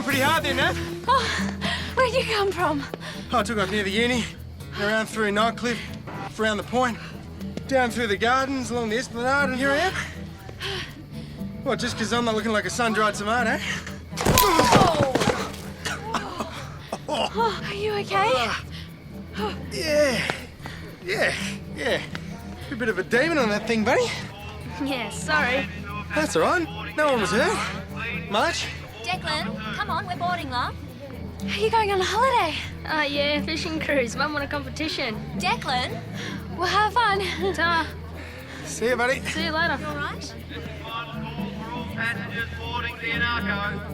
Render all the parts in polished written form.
pretty hard then, huh? Oh, where'd you come from? I took off near the uni, around through Nightcliff, around the point, down through the gardens, along the esplanade, and here I am. What, just because I'm not looking like a sun-dried tomato? Oh, are you okay? Yeah. A bit of a demon on that thing, buddy. Yeah, sorry. That's all right. No one was hurt. Much. Declan, come on, we're boarding, love. Are you going on a holiday? Yeah, fishing cruise. Mum won a competition. Declan? Well, have fun. Ta. See you, buddy. See you later. You all right? Passengers boarding the Anarcho.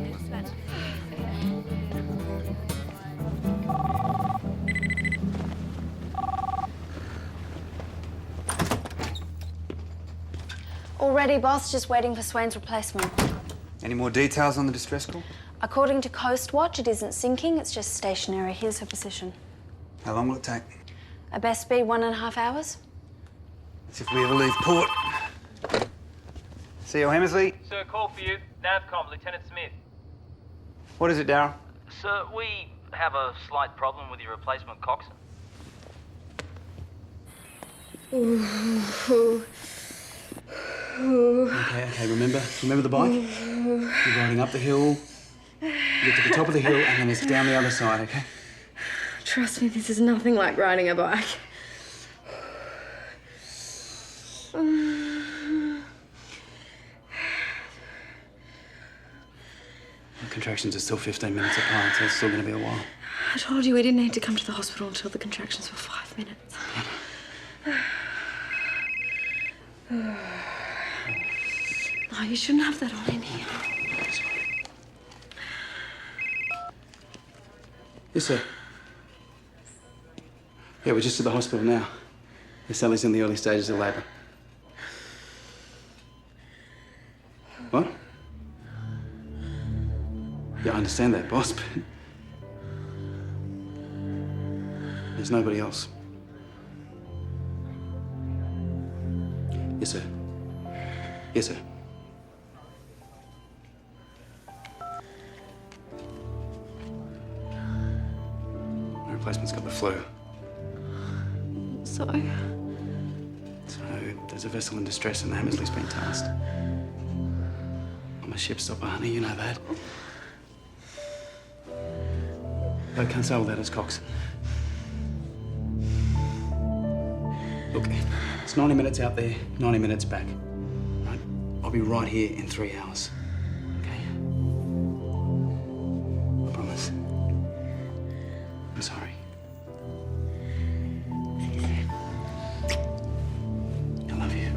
All ready, boss. Just waiting for Swain's replacement. Any more details on the distress call? According to Coast Watch, it isn't sinking. It's just stationary. Here's her position. How long will it take? At best speed, 1.5 hours. As if we ever leave port. See you, Hammersley. Sir, call for you. Navcom, Lieutenant Smith. What is it, Darryl? Sir, we have a slight problem with your replacement coxswain. Okay, remember the bike? You're riding up the hill, you get to the top of the hill, and then it's down the other side, okay? Trust me, this is nothing like riding a bike. The contractions are still 15 minutes apart, so it's still going to be a while. I told you we didn't need to come to the hospital until the contractions were 5 minutes. Oh, you shouldn't have that on in here. Yes, sir. Yeah, we're just at the hospital now. Sally's in the early stages of labour. What? Yeah, I understand that, boss, but there's nobody else. Yes, sir. Yes, sir. My replacement's got the flu. So? So there's a vessel in distress and the Hammersley's been tasked. I'm a ship stopper, honey, you know that. I can't say all that as coxswain. Look, it's 90 minutes out there, 90 minutes back. Right? I'll be right here in 3 hours. Okay? I promise. I'm sorry. I love you.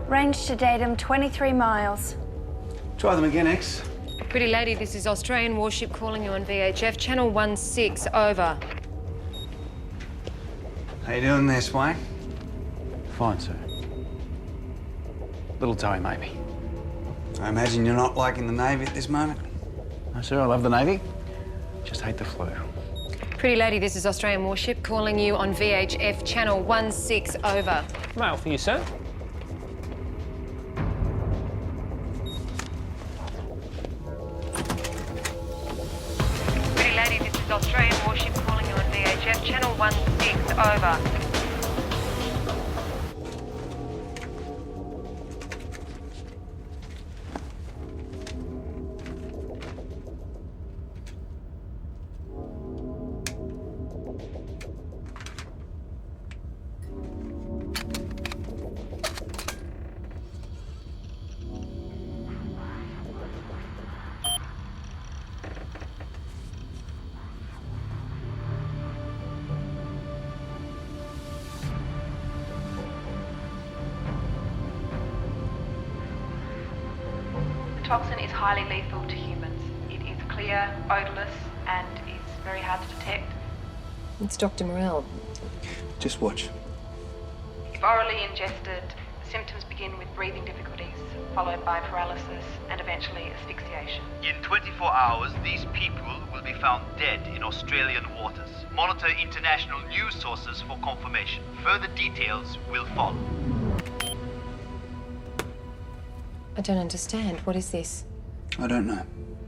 Range to datum 23 miles. Try them again, X. Pretty lady, this is Australian warship calling you on VHF, channel 16, over. How you doing there, Swain? Fine, sir. Little toey, maybe. I imagine you're not liking the Navy at this moment? No, sir, I love the Navy. Just hate the flu. Pretty lady, this is Australian warship calling you on VHF, channel 16, over. Mail for you, sir. Pretty lady, this is Australian warship calling you on VHF, channel 16, over. toxin is highly lethal to humans. It is clear, odourless, and is very hard to detect. It's Dr. Morell. Just watch. If orally ingested, symptoms begin with breathing difficulties, followed by paralysis and eventually asphyxiation. In 24 hours, these people will be found dead in Australian waters. Monitor international news sources for confirmation. Further details will follow. I don't understand. What is this? I don't know.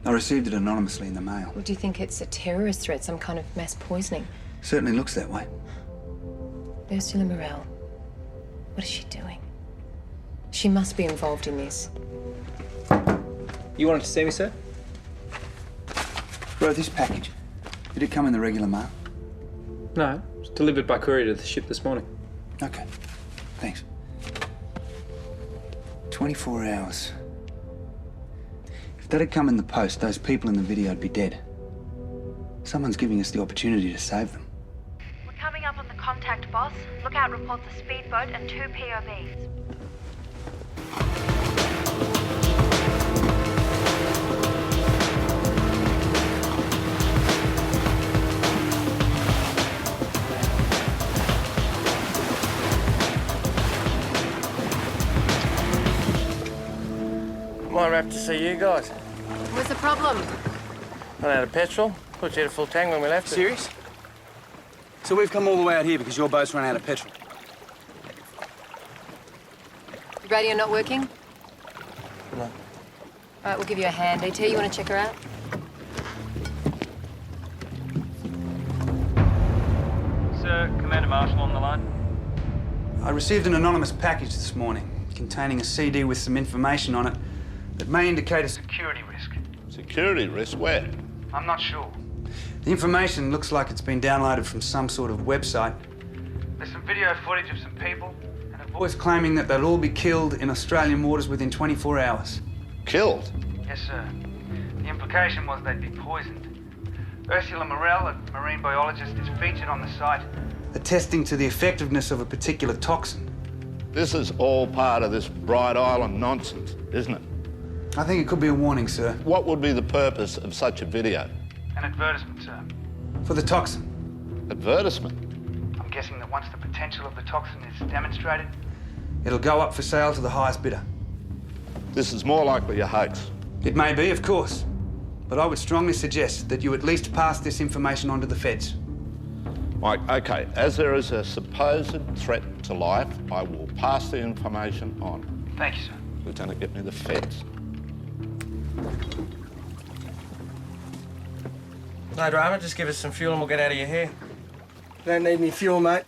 I received it anonymously in the mail. Do you think it's a terrorist threat, some kind of mass poisoning? Certainly looks that way. Ursula Morell. What is she doing? She must be involved in this. You wanted to see me, sir? Bro, this package, did it come in the regular mail? No, it was delivered by courier to the ship this morning. Okay, thanks. 24 hours. If that had come in the post, those people in the video would be dead. Someone's giving us the opportunity to save them. We're coming up on the contact, boss. Lookout reports a speedboat and 2 POVs. Might have to see you guys. What's the problem? Ran out of petrol. Thought you had a full tank when we left. Serious? So we've come all the way out here because your boat's run out of petrol? The radio not working? No. All right, we'll give you a hand. ET, you want to check her out? Sir, Commander Marshall on the line. I received an anonymous package this morning containing a CD with some information on it that may indicate a security risk. Security risk? Where? I'm not sure. The information looks like it's been downloaded from some sort of website. There's some video footage of some people and a voice claiming that they'll all be killed in Australian waters within 24 hours. Killed? Yes, sir. The implication was they'd be poisoned. Ursula Morell, a marine biologist, is featured on the site, attesting to the effectiveness of a particular toxin. This is all part of this Bright Island nonsense, isn't it? I think it could be a warning, sir. What would be the purpose of such a video? An advertisement, sir. For the toxin. Advertisement? I'm guessing that once the potential of the toxin is demonstrated, it'll go up for sale to the highest bidder. This is more likely a hoax. It may be, of course. But I would strongly suggest that you at least pass this information on to the feds. Mike, okay, as there is a supposed threat to life, I will pass the information on. Thank you, sir. Lieutenant, get me the feds. No drama, just give us some fuel and we'll get out of your hair. You don't need any fuel, mate.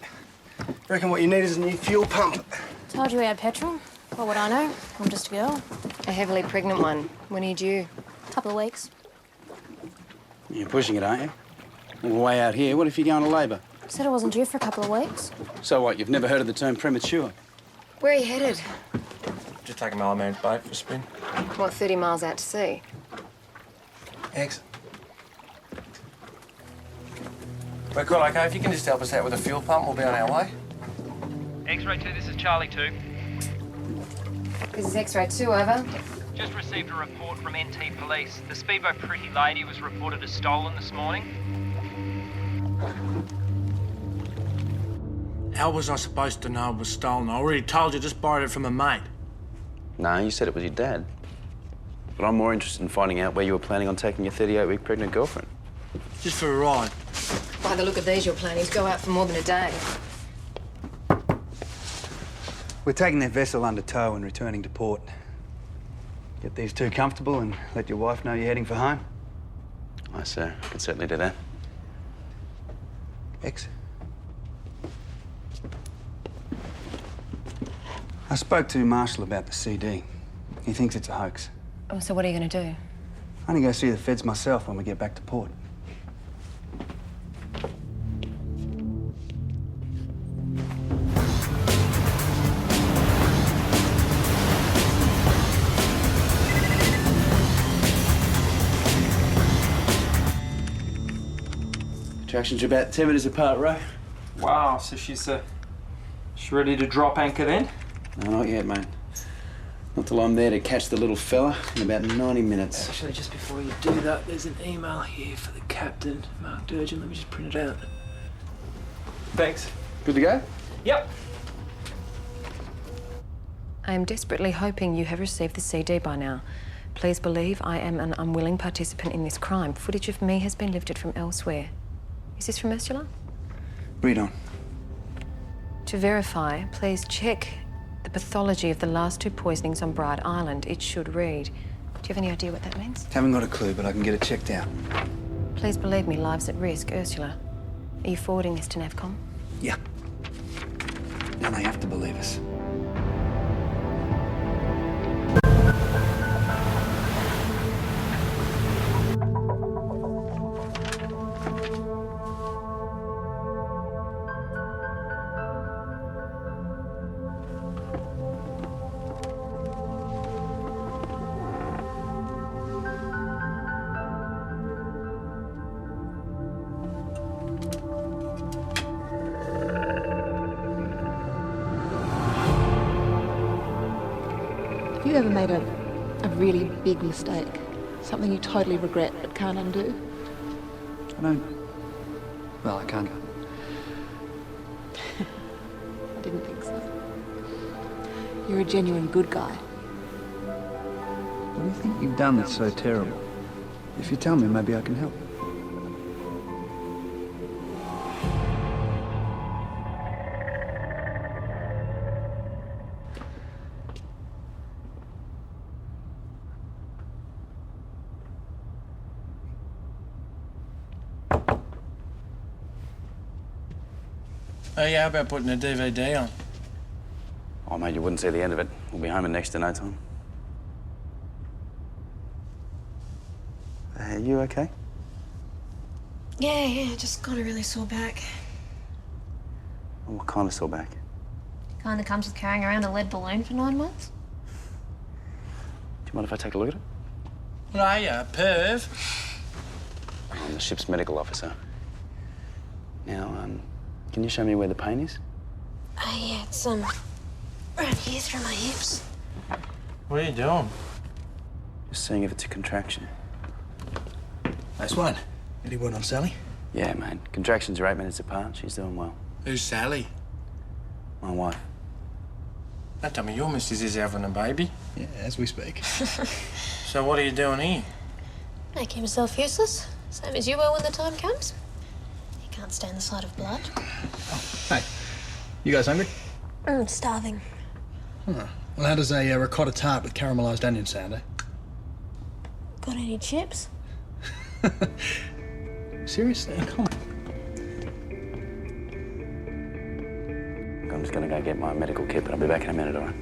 Reckon what you need is a new fuel pump. Told you we had petrol. What would I know? I'm just a girl. A heavily pregnant one. When are you due? Couple of weeks. You're pushing it, aren't you? All the way out here, what if you're going to labour? Said I wasn't due for a couple of weeks. So what, you've never heard of the term premature? Where are you headed? Just taking my old man's boat for a spin. What, 30 miles out to sea? Excellent. We're cool, okay? If you can just help us out with a fuel pump, we'll be on our way. X-ray 2, this is Charlie 2. This is X-ray 2, over. Just received a report from NT Police. The speedboat Pretty Lady was reported as stolen this morning. How was I supposed to know it was stolen? I already told you, just borrowed it from a mate. No, you said it was your dad. But I'm more interested in finding out where you were planning on taking your 38-week pregnant girlfriend. Just for a ride. By the look of these, you're planning to go out for more than a day. We're taking their vessel under tow and returning to port. Get these two comfortable and let your wife know you're heading for home. Aye, sir. I can certainly do that. X. I spoke to Marshall about the CD. He thinks it's a hoax. Oh, so what are you going to do? I'm gonna go see the feds myself when we get back to port. Attractions are about 10 metres apart, Ray. Wow, so she's ready to drop anchor then? No, not yet, mate. Not Not till I'm there to catch the little fella in about 90 minutes. Actually, just before you do that, there's an email here for the captain, marked urgent. Let me just print it out. Thanks. Good to go? Yep. I am desperately hoping you have received the CD by now. Please believe I am an unwilling participant in this crime. Footage of me has been lifted from elsewhere. Is this from Ursula? Read on. To verify, please check the pathology of the last 2 poisonings on Bright Island. It should read. Do you have any idea what that means? Haven't got a clue, but I can get it checked out. Please believe me, lives at risk. Ursula, are you forwarding this to NAVCOM? Yeah. Now they have to believe us. Have you ever made a really big mistake? Something you totally regret but can't undo? I don't. Well, I can't. I didn't think so. You're a genuine good guy. What do you think you've done that's so terrible? If you tell me, maybe I can help. Oh yeah, how about putting a DVD on? Oh, mate, you wouldn't see the end of it. We'll be home in next to no time. Are you okay? Yeah, just got a really sore back. What kind of sore back? Kind that comes with carrying around a lead balloon for 9 months. Do you mind if I take a look at it? What are you, a perv? I'm the ship's medical officer. Now, can you show me where the pain is? Oh, yeah, it's, around here through my hips. What are you doing? Just seeing if it's a contraction. Hey, Swain, any word on Sally? Yeah, mate. Contractions are 8 minutes apart. She's doing well. Who's Sally? My wife. Don't tell me your missus is having a baby. Yeah, as we speak. So what are you doing here? Making himself useless, same as you will when the time comes. He can't stand the sight of blood. Hey, you guys hungry? Starving. Huh. Well, how does a ricotta tart with caramelised onion sound, eh? Got any chips? Seriously? Come on. I'm just gonna go get my medical kit, but I'll be back in a minute, all right?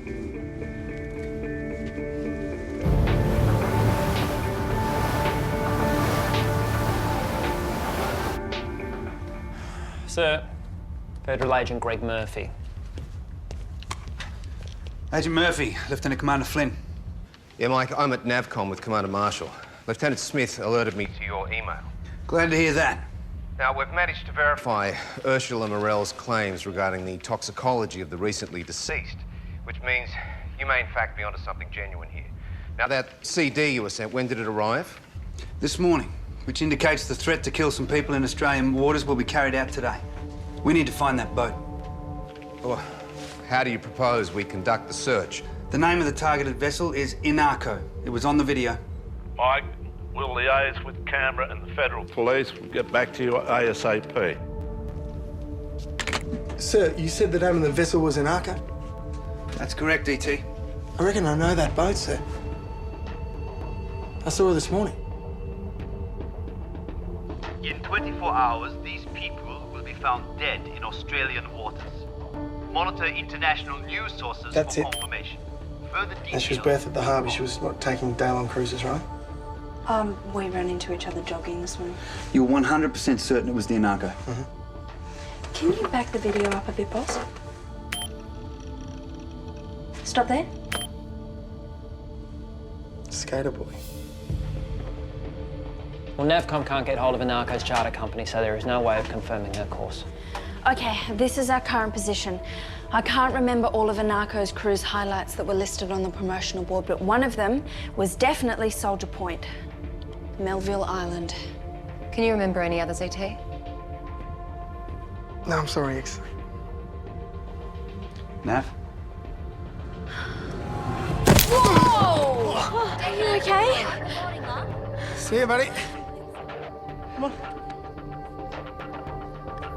Sir, Federal Agent Greg Murphy. Agent Murphy, Lieutenant Commander Flynn. Yeah, Mike, I'm at NAVCOM with Commander Marshall. Lieutenant Smith alerted me to your email. Glad to hear that. Now, we've managed to verify Ursula Morell's claims regarding the toxicology of the recently deceased, which means you may in fact be onto something genuine here. Now, that CD you were sent, when did it arrive? This morning, which indicates the threat to kill some people in Australian waters will be carried out today. We need to find that boat. Well, how do you propose we conduct the search? The name of the targeted vessel is Inarco. It was on the video. Mike, we'll liaise with Canberra and the Federal Police. We'll get back to you ASAP. Sir, you said the name of the vessel was Inarco? That's correct, E.T. I reckon I know that boat, sir. I saw her this morning. In 24 hours, these people will be found dead in Australian waters. Monitor international news sources That's for it. confirmation. Further details. And she was berthed at the harbour. She was not taking day-long cruises, right? We ran into each other jogging this morning. You're 100% certain it was the Inarco? Can you back the video up a bit, boss? Stop there. Skater boy. Well, NAVCOM can't get hold of Inarco's charter company, so there is no way of confirming her course. Okay, this is our current position. I can't remember all of Anarco's cruise highlights that were listed on the promotional board, but one of them was definitely Soldier Point, Melville Island. Can you remember any others, ET? No, I'm sorry, X. Nav? Whoa! Are you okay? See you, buddy. Come on.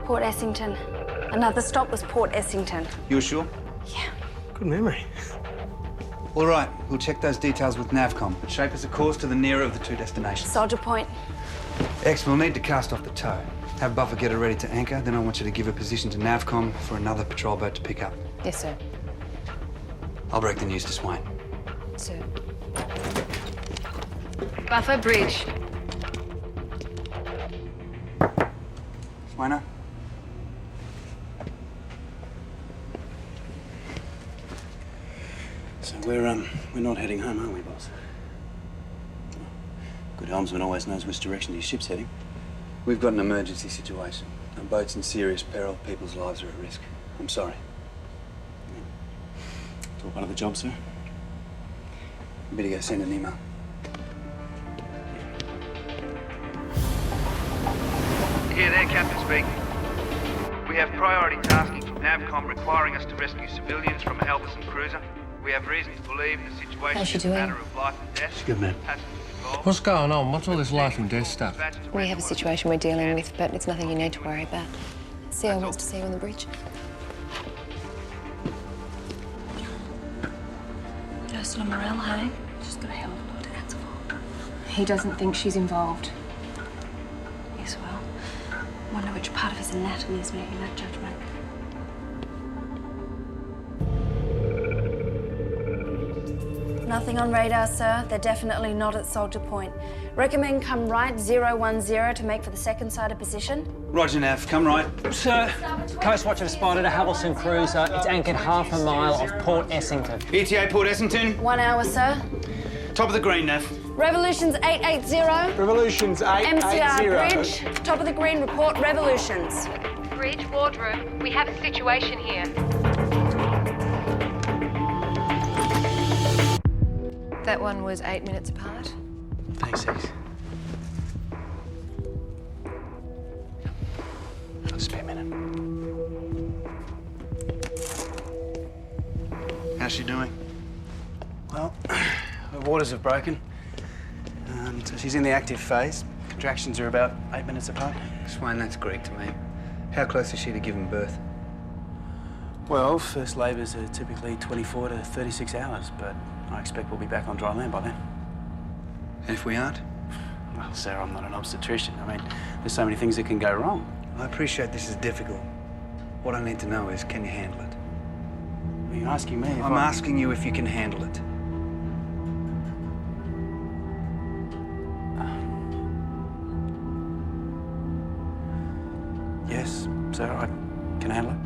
Port Essington. Another stop was Port Essington. You sure? Yeah. Good memory. All right, we'll check those details with Navcom, but shape us a course to the nearer of the two destinations. Soldier Point. X, we'll need to cast off the tow. Have Buffer get her ready to anchor, then I want you to give a position to Navcom for another patrol boat to pick up. Yes, sir. I'll break the news to Swain. Sir. Buffer bridge. Swainer? So we're not heading home, are we, boss? Good helmsman always knows which direction his ship's heading. We've got an emergency situation. Our boat's in serious peril. People's lives are at risk. I'm sorry. Talk part of the job, sir. You better go send an email. Here there, Captain speaking. We have priority tasking from Navcom requiring us to rescue civilians from a helpless cruiser. We have reason to believe the situation How's she is a doing? matter of life and death. She's good, man. Passengers involved. What's going on? What's all this life and death stuff? We have a situation we're dealing with, but it's nothing you need to worry about. CEO wants to see you on the bridge. Ursula Morell, hey? She's got a hell of a lot to answer for. He doesn't think she's involved. Yes, well, wonder which part of his anatomy is making that judgment. Nothing on radar, sir. They're definitely not at Soldier Point. Recommend come right 010 to make for the second sighted position. Roger, Nav. Come right. Sir, Coast Watch have spotted a Hammersley cruiser. It's anchored half a mile off Port Essington. ETA Port Essington. 1 hour, sir. Top of the green, Nav. Revolutions 880. Revolutions 880. MCR Bridge. Top of the green, report Revolutions. Bridge, wardroom. We have a situation here. That one was 8 minutes apart. Thanks, X. I'll just be a minute. How's she doing? Well, her waters have broken. So she's in the active phase. Contractions are about 8 minutes apart. Swain, that's Greek to me. How close is she to giving birth? Well, first labours are typically 24 to 36 hours, but I expect we'll be back on dry land by then. And if we aren't? Well, Sarah, I'm not an obstetrician. I mean, there's so many things that can go wrong. I appreciate this is difficult. What I need to know is, can you handle it? Are you asking me if I'm asking you if you can handle it. Yes, Sarah, I can handle it.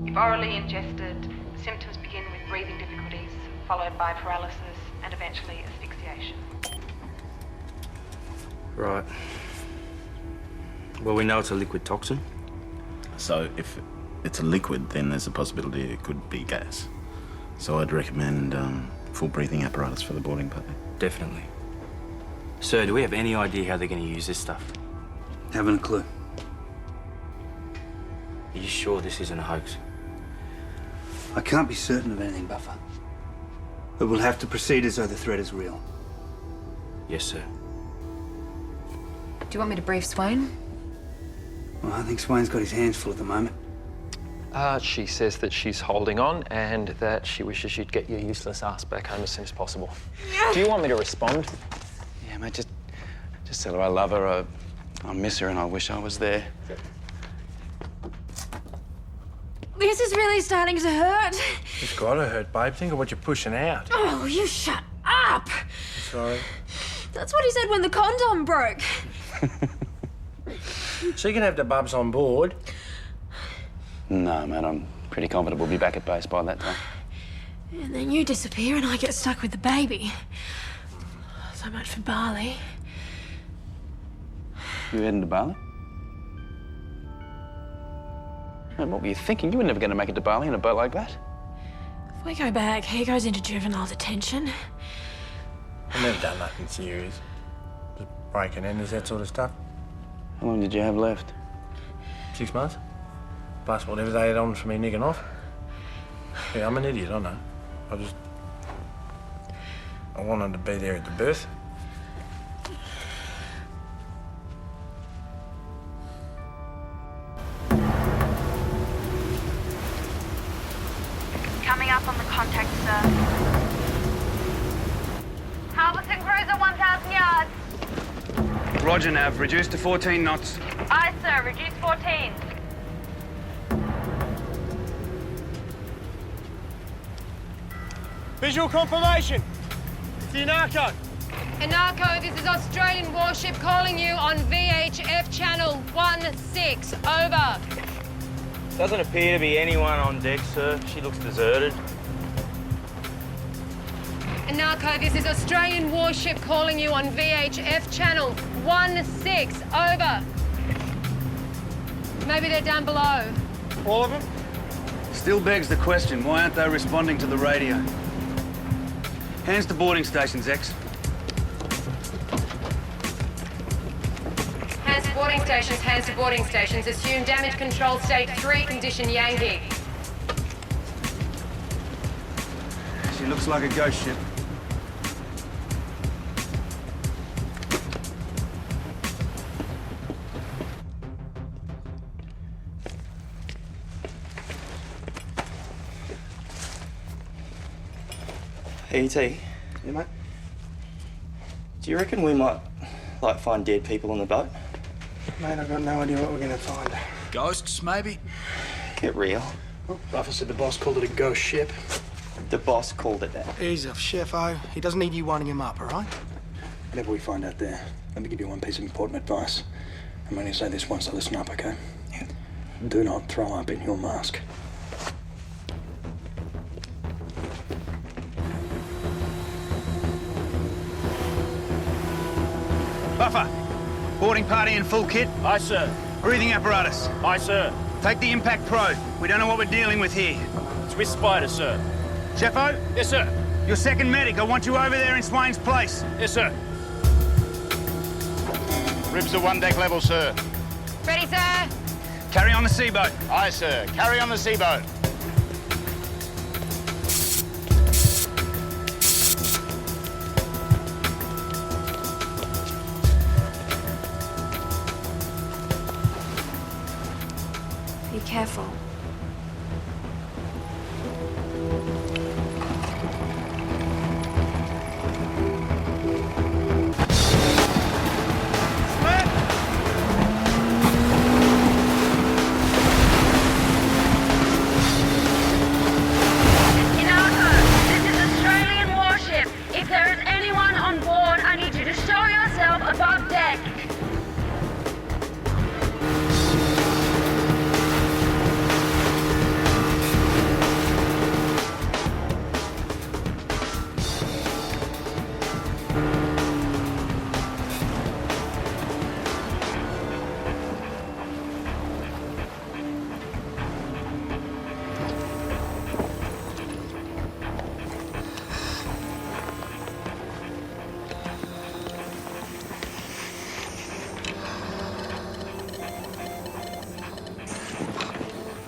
If orally ingested, the symptoms begin with breathing difficulties, followed by paralysis and eventually asphyxiation. Right. Well, we know it's a liquid toxin. So if it's a liquid, then there's a possibility it could be gas. So I'd recommend full breathing apparatus for the boarding party. Definitely. Sir, do we have any idea how they're going to use this stuff? Haven't a clue. Are you sure this isn't a hoax? I can't be certain of anything, Buffer. But we'll have to proceed as though the threat is real. Yes, sir. Do you want me to brief Swain? Well, I think Swain's got his hands full at the moment. She says that she's holding on and that she wishes you'd get your useless ass back home as soon as possible. Do you want me to respond? Yeah, mate, just tell her I love her, I miss her, and I wish I was there. This is really starting to hurt. It's gotta hurt, babe. Think of what you're pushing out. Oh, you shut up. Sorry. That's what he said when the condom broke. She can have the bubs on board. No, mate, I'm pretty confident we'll be back at base by that time. And then you disappear and I get stuck with the baby. So much for Barley. You heading to Bali? Man, what were you thinking? You were never going to make it to Bali in a boat like that. If we go back, he goes into juvenile detention. I've never done nothing serious. Just breaking enters, that sort of stuff. How long did you have left? 6 months. Plus whatever they had on for me nicking off. Yeah, I'm an idiot, I know. I wanted to be there at the birth. Coming up on the contact, sir. Halverson Cruiser, 1,000 yards. Roger, Nav. Reduced to 14 knots. Aye, sir. Reduce 14. Visual confirmation. It's the Inarco. Inarco, this is Australian warship calling you on VHF channel 16. Over. Doesn't appear to be anyone on deck, sir. She looks deserted. Inarco, this is Australian warship calling you on VHF channel 16. Over. Maybe they're down below. All of them? Still begs the question, why aren't they responding to the radio? Hands to boarding stations, X. Hands to boarding stations, hands to boarding stations. Assume damage control state 3, condition Yankee. She looks like a ghost ship. E.T. Yeah, mate? Do you reckon we might, find dead people on the boat? Mate, I've got no idea what we're going to find. Ghosts, maybe? Get real. Buffer said the boss called it a ghost ship. The boss called it that. Ease off, Chef-O. He doesn't need you winding him up, all right? Whatever we find out there, let me give you one piece of important advice. I'm only say this once, so listen up, okay? Yeah. Do not throw up in your mask. Buffer, boarding party in full kit. Aye, sir. Breathing apparatus. Aye, sir. Take the impact probe. We don't know what we're dealing with here. It's with Spider, sir. Chef-O? Yes, sir. You're second medic. I want you over there in Swain's place. Yes, sir. Ribs are 1 deck level, sir. Ready, sir? Carry on the seaboat. Aye, sir. Carry on the seaboat. Be careful. Inarco, this is Australian warship. If there is anyone on board, I need you to show yourself above deck.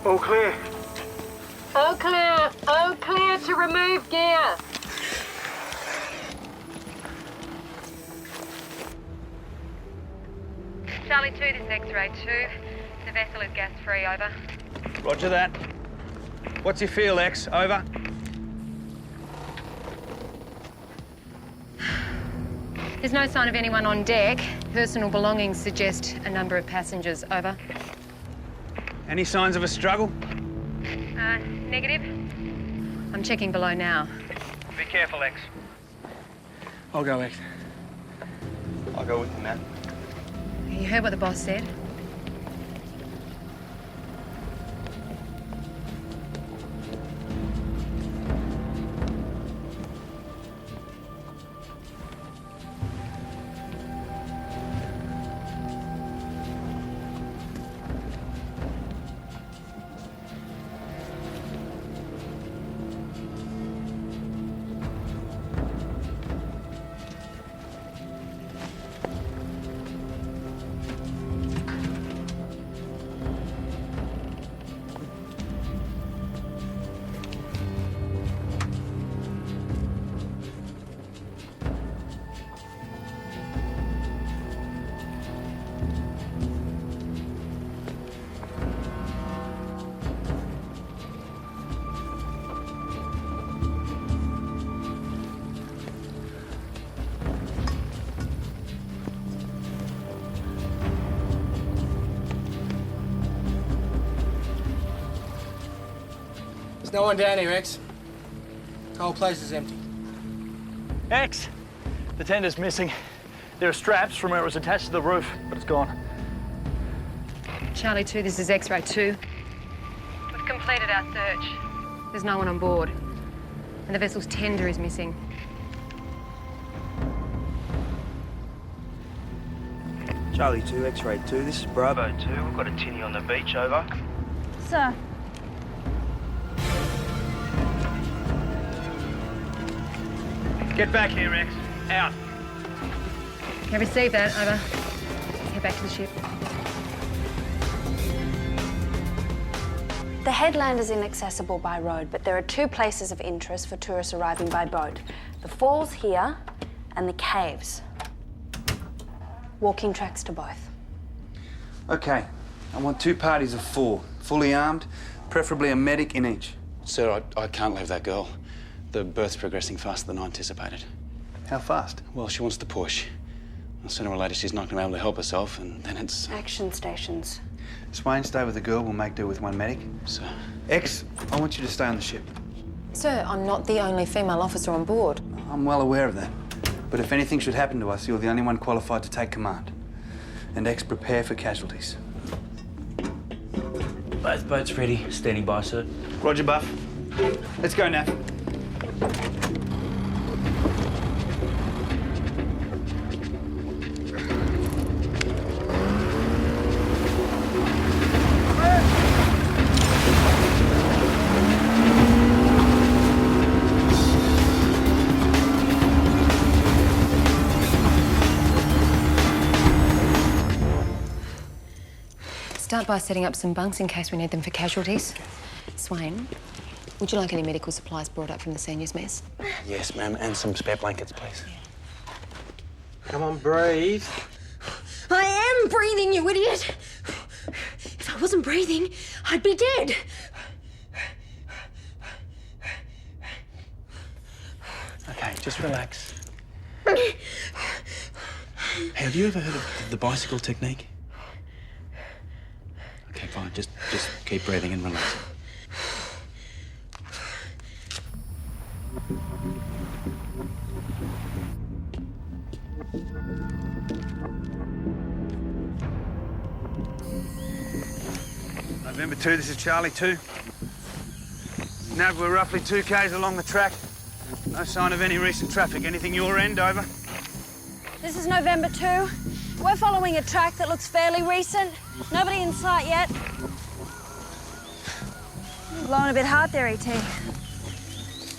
All clear. All clear. All clear to remove gear. Charlie 2, this is X-ray 2. The vessel is gas-free, over. Roger that. What's your feel, X? Over. There's no sign of anyone on deck. Personal belongings suggest a number of passengers. Over. Any signs of a struggle? Negative. I'm checking below now. Be careful, X. I'll go, X. I'll go with you, Matt. You heard what the boss said? There's no one down here, X. The whole place is empty. X! The tender's missing. There are straps from where it was attached to the roof, but it's gone. Charlie 2, this is X-ray 2. We've completed our search. There's no one on board. And the vessel's tender is missing. Charlie 2, X-ray 2, this is Bravo 2. We've got a tinny on the beach, over. Sir. Get back here, X. Out. Can I receive that? Over. Let's head back to the ship. The headland is inaccessible by road, but there are two places of interest for tourists arriving by boat. The falls here and the caves. Walking tracks to both. Okay, I want 2 parties of 4, fully armed, preferably a medic in each. Sir, I can't leave that girl. The birth's progressing faster than I anticipated. How fast? Well, she wants to push. Sooner or later, she's not going to be able to help herself, and then it's... Action stations. Swain, stay with the girl. We'll make do with 1 medic. Sir. X, I want you to stay on the ship. Sir, I'm not the only female officer on board. I'm well aware of that. But if anything should happen to us, you're the only one qualified to take command. And X, prepare for casualties. Both boats ready. Standing by, sir. Roger, Buff. Let's go, Nap. Start by setting up some bunks in case we need them for casualties. Swain, would you like any medical supplies brought up from the seniors' mess? Yes, ma'am, and some spare blankets, please. Come on, breathe. I am breathing, you idiot! If I wasn't breathing, I'd be dead. Okay, just relax. Hey, have you ever heard of the bicycle technique? Okay, fine. Just keep breathing and relax. November 2, this is Charlie 2. Nav, we're roughly 2 k's along the track. No sign of any recent traffic. Anything your end, over? This is November 2. We're following a track that looks fairly recent. Nobody in sight yet. Blowing a bit hard there, ET.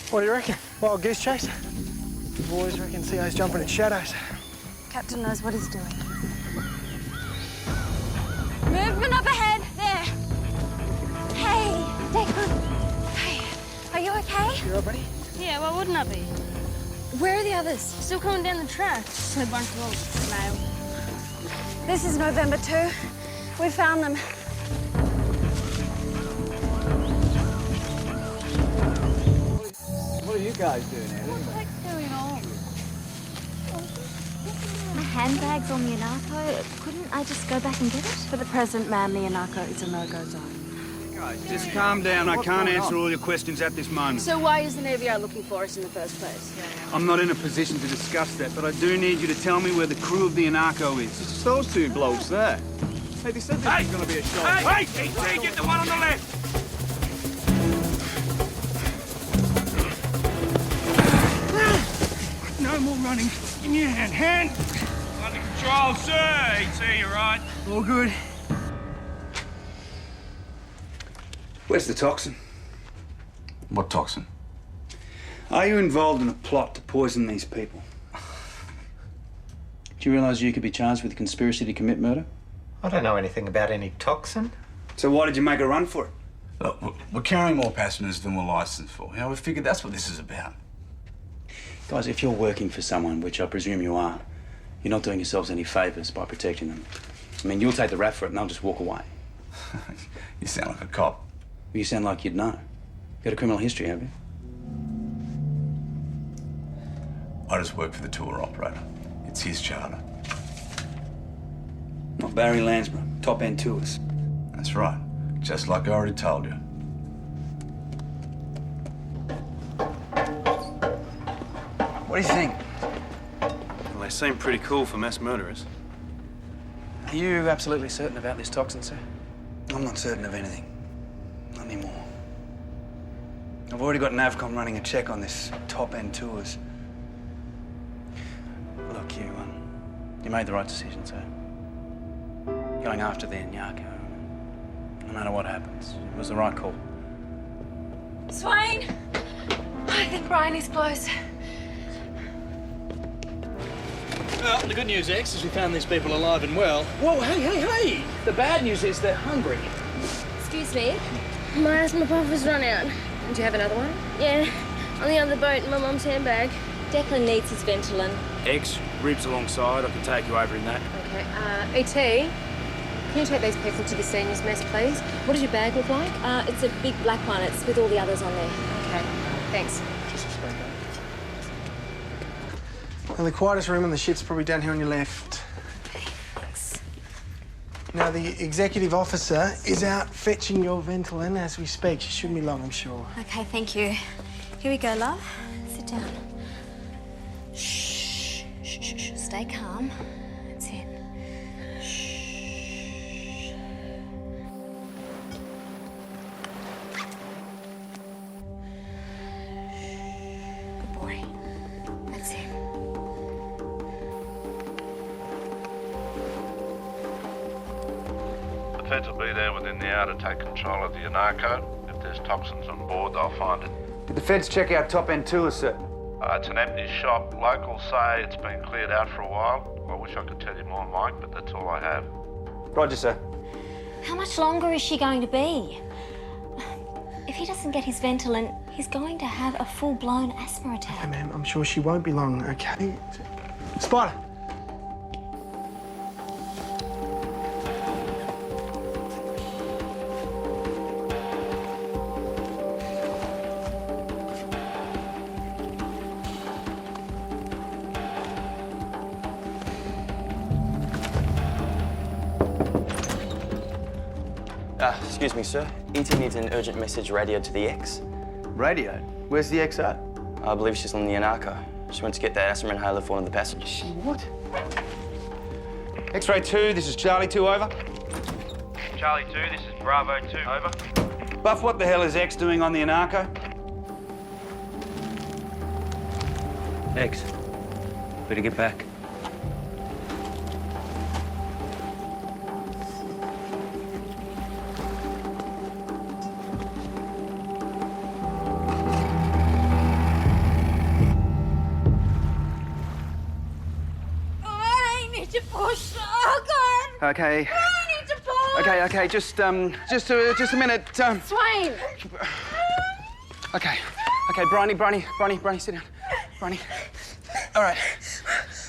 What do you reckon? Wild goose chase? The boys reckon CO's jumping at shadows. Captain knows what he's doing. Movement up ahead. There. Hey, Declan. Hey, are you okay? You all right, buddy? Yeah, why wouldn't I be? Where are the others? Still coming down the track. Just a bunch of old snails. This is November 2. We found them. What are you guys doing here? What's going on? My handbag's on the Anarco. Couldn't I just go back and get it? For the present, ma'am, the Anarco is a no-go zone. Guys, just calm down. I can't answer all your questions at this moment. So why is the Navy Yard looking for us in the first place? I'm not in a position to discuss that, but I do need you to tell me where the crew of the Anarco is. It's those 2 blokes there. Hey, they said this was going to be a show. Hey! Hey! Get the one on the left! No more running. Give me your hand. Hand! Under control, sir. ET, you right? All good. Where's the toxin? What toxin? Are you involved in a plot to poison these people? Do you realise you could be charged with conspiracy to commit murder? I don't know anything about any toxin. So why did you make a run for it? Look, we're carrying more passengers than we're licensed for. You know, we figured that's what this is about. Guys, if you're working for someone, which I presume you are, you're not doing yourselves any favours by protecting them. I mean, you'll take the rap for it and they'll just walk away. You sound like a cop. You sound like you'd know. You got a criminal history, have you? I just work for the tour operator. It's his charter. Not Barry Landsborough, top-end tours. That's right. Just like I already told you. What do you think? Well, they seem pretty cool for mass murderers. Are you absolutely certain about this toxin, sir? I'm not certain of anything. Not anymore. I've already got Navcom running a check on this top-end tours. Look, you made the right decision, sir. Going after the Nyako, no matter what happens, it was the right call. Swain! I think Brian is close. Well, the good news, X, is we found these people alive and well. Whoa, hey! The bad news is they're hungry. Excuse me. My asthma puff has run out. Do you have another one? Yeah, on the other boat in my mum's handbag. Declan needs his Ventolin. X, ribs alongside. I can take you over in that. Okay. E.T., can you take these people to the seniors' mess, please? What does your bag look like? It's a big black one. It's with all the others on there. Okay, thanks. Well, the quietest room on the ship's probably down here on your left. Now, the executive officer is out fetching your Ventolin as we speak. She shouldn't be long, I'm sure. Okay, thank you. Here we go, love. Sit down. Shh. Stay calm. That's it. Good boy. That's it. The feds will be there within the hour to take control of the Anarco. If there's toxins on board, they'll find it. Did the feds check out top-end tours, sir? It's an empty shop. Locals say it's been cleared out for a while. I wish I could tell you more, Mike, but that's all I have. Roger, sir. How much longer is she going to be? If he doesn't get his Ventolin, he's going to have a full-blown asthma attack. Okay, ma'am, I'm sure she won't be long, okay? Spider! Excuse me, sir. E.T. needs an urgent message radioed to the X. Radio? Where's the X at? I believe she's on the Anarco. She went to get that asthma inhaler for one of the passengers. She what? X-ray 2, this is Charlie 2, over. Charlie 2, this is Bravo 2, over. Buff, what the hell is X doing on the Anarco? X, better get back. Okay. I need to push! Okay, just a minute. Swain! Okay, Bryony, sit down. Bryony. All right.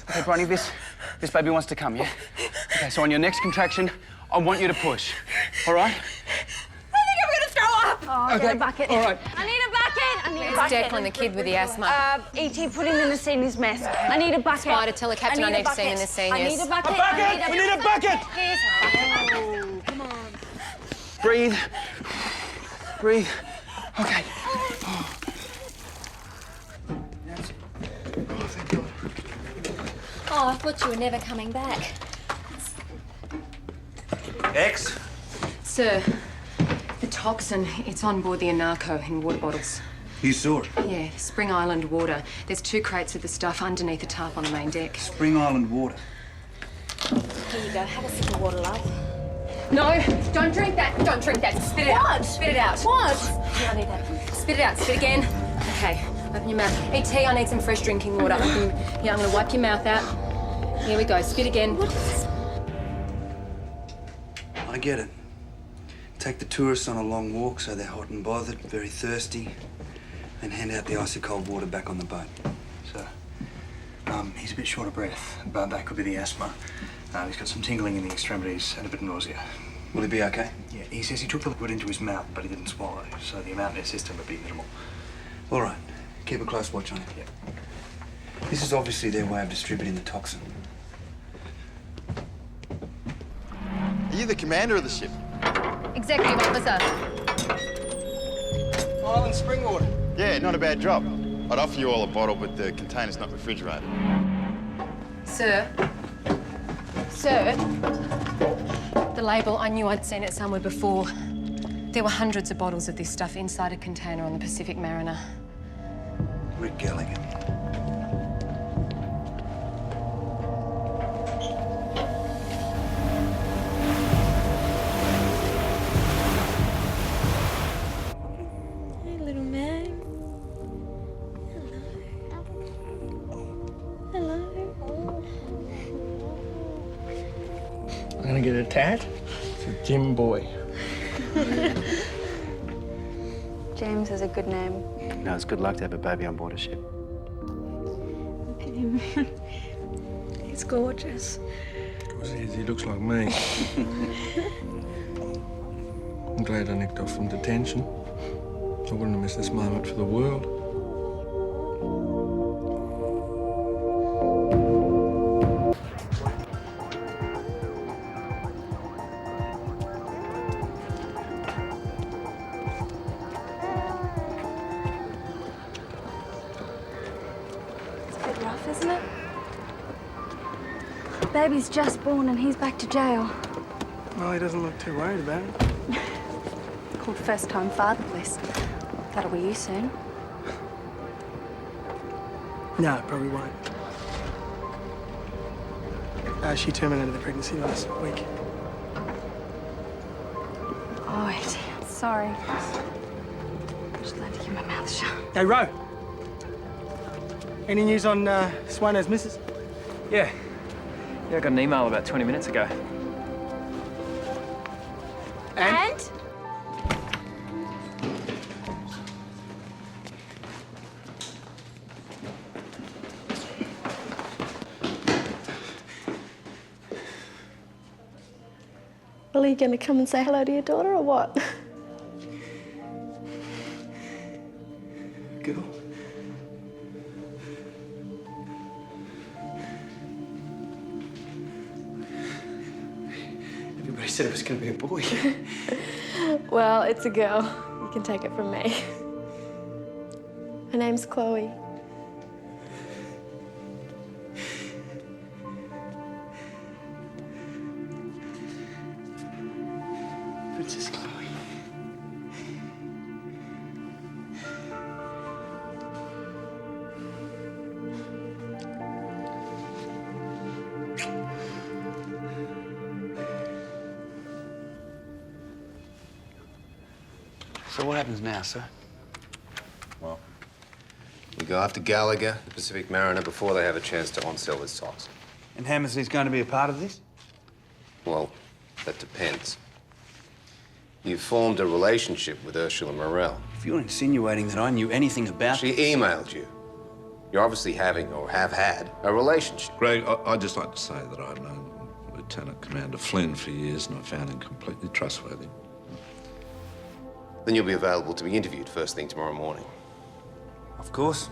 Okay, Bryony, this baby wants to come, yeah? Okay, so on your next contraction, I want you to push, all right? I think I'm gonna throw up! Oh, Okay, get a bucket. all right. I need a bucket! I need a Where's bucket. Declan, the kid with the asthma? E.T., put him in the seniors' mess. I need a bucket. Spider, tell the captain I need to see him in the seniors. I need a bucket. We need a bucket! Here's a bucket. Come on. Breathe. Okay. Oh, I thought you were never coming back. X? Sir, the toxin, it's on board the Anarco in water bottles. You saw it? Yeah, Spring Island water. There's 2 crates of the stuff underneath the tarp on the main deck. Spring Island water. Here you go. Have a sip of water, love. No, don't drink that. Don't drink that. Spit it out. Spit it out. What? Here, I need that. Spit it out. Spit again. Okay, open your mouth. E.T., I need some fresh drinking water. Yeah, I'm gonna wipe your mouth out. Here we go. Spit again. I get it. Take the tourists on a long walk so they're hot and bothered, very thirsty, then hand out the icy cold water back on the boat. So, he's a bit short of breath, but that could be the asthma. He's got some tingling in the extremities and a bit of nausea. Will he be okay? Yeah, he says he took the liquid into his mouth, but he didn't swallow, so the amount in his system would be minimal. All right. Keep a close watch on it. Yeah. This is obviously their way of distributing the toxin. Are you the commander of the ship? Executive officer. Island spring water. Yeah, not a bad job. I'd offer you all a bottle, but the container's not refrigerated. Sir? Sir? The label, I knew I'd seen it somewhere before. There were hundreds of bottles of this stuff inside a container on the Pacific Mariner. Rick Gallagher. Hey, little Meg. Hello. I'm gonna get a tat for Jim Boy. James is a good name. No, it's good luck to have a baby on board a ship. Look at him. He's gorgeous. Of course he is. He looks like me. I'm glad I nicked off from detention. I wouldn't have missed this moment for the world. It's a bit rough, isn't it? Baby's just born and he's back to jail. Well, he doesn't look too worried about it. Called first-time fatherless. That'll be you soon. No, it probably won't. She terminated the pregnancy last week. Oh, dear. Sorry. Just glad to keep my mouth shut. Hey, Ro. Any news on Swain's missus? Yeah. Yeah, I got an email about 20 minutes ago. And? Well, are you going to come and say hello to your daughter or what? Girl. Everybody said it was going to be a boy. Well, it's a girl. You can take it from me. Her name's Chloe. Princess Chloe. So what happens now, sir? Well, we go after Gallagher, the Pacific Mariner, before they have a chance to on-sell this toxin. And Hammersley's going to be a part of this? Well, that depends. You've formed a relationship with Ursula Morell. If you're insinuating that I knew anything about She emailed you. You're obviously having, or have had, a relationship. Greg, I'd just like to say that I've known Lieutenant Commander Flynn for years and I found him completely trustworthy. Then you'll be available to be interviewed first thing tomorrow morning. Of course.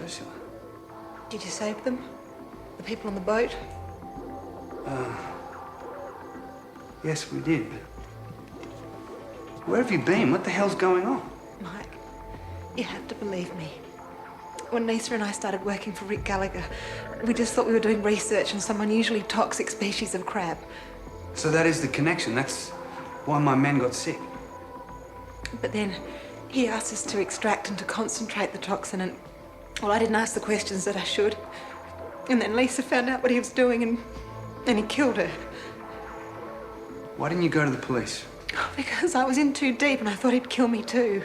Ursula. Did you save them? The people on the boat? Yes, we did, but where have you been? What the hell's going on? Mike, you have to believe me. When Lisa and I started working for Rick Gallagher, we just thought we were doing research on some unusually toxic species of crab. So that is the connection. That's why my men got sick. But then he asked us to extract and to concentrate the toxin, and well, I didn't ask the questions that I should. And then Lisa found out what he was doing and he killed her. Why didn't you go to the police? Because I was in too deep and I thought he'd kill me too.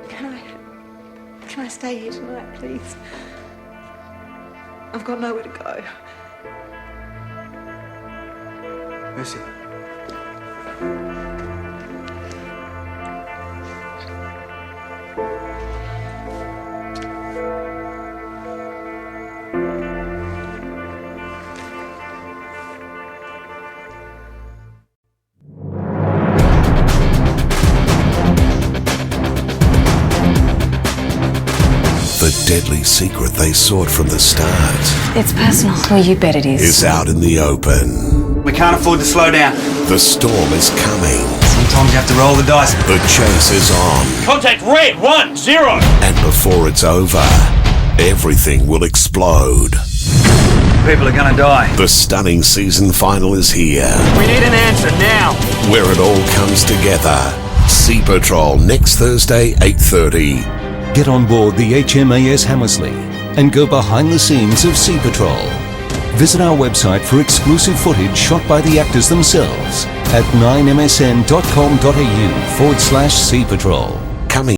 Can I stay here tonight, please? I've got nowhere to go. Ursula. deadly secret they sought from the start It's personal. Well, you bet it is. is out in the open. We can't afford to slow down. The storm is coming. Sometimes you have to roll the dice. The chase is on. Contact red 10. And before it's over, everything will explode. People are gonna die. The stunning season final is here, We need an answer now. where it all comes together. Sea Patrol next Thursday, 8:30. Get on board the HMAS Hammersley and go behind the scenes of Sea Patrol. Visit our website for exclusive footage shot by the actors themselves at 9msn.com.au/Sea Patrol. Coming